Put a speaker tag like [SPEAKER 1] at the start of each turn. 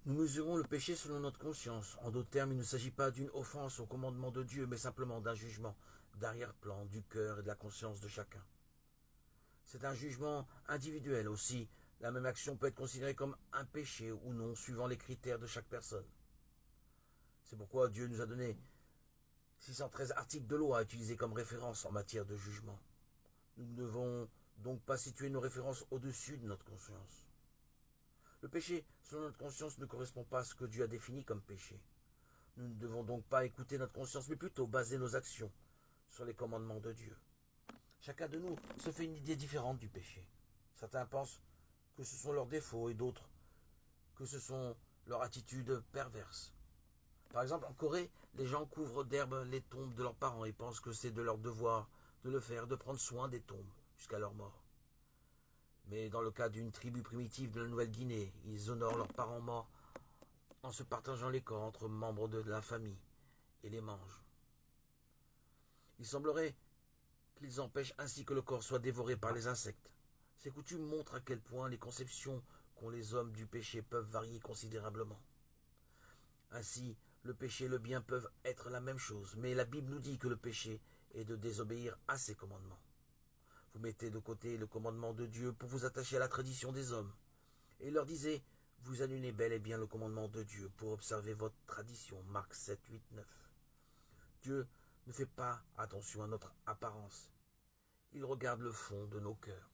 [SPEAKER 1] Nous mesurons le péché selon notre conscience. En d'autres termes, il ne s'agit pas d'une offense au commandement de Dieu, mais simplement d'un jugement d'arrière-plan du cœur et de la conscience de chacun. C'est un jugement individuel aussi. La même action peut être considérée comme un péché ou non, suivant les critères de chaque personne. C'est pourquoi Dieu nous a donné 613 articles de loi à utiliser comme référence en matière de jugement. Nous ne devons donc pas situer nos références au-dessus de notre conscience. Le péché, selon notre conscience, ne correspond pas à ce que Dieu a défini comme péché. Nous ne devons donc pas écouter notre conscience, mais plutôt baser nos actions sur les commandements de Dieu. Chacun de nous se fait une idée différente du péché. Certains pensent que ce sont leurs défauts et d'autres que ce sont leurs attitudes perverses. Par exemple, en Corée, les gens couvrent d'herbe les tombes de leurs parents et pensent que c'est de leur devoir de le faire, de prendre soin des tombes jusqu'à leur mort. Mais dans le cas d'une tribu primitive de la Nouvelle-Guinée, ils honorent leurs parents morts en se partageant les corps entre membres de la famille et les mangent. Il semblerait qu'ils empêchent ainsi que le corps soit dévoré par les insectes. Ces coutumes montrent à quel point les conceptions qu'ont les hommes du péché peuvent varier considérablement. Ainsi, le péché et le bien peuvent être la même chose, mais la Bible nous dit que le péché est de désobéir à ses commandements. Vous mettez de côté le commandement de Dieu pour vous attacher à la tradition des hommes. Et il leur disait, vous annulez bel et bien le commandement de Dieu pour observer votre tradition. Marc 7, 8, 9. Dieu ne fait pas attention à notre apparence. Il regarde le fond de nos cœurs.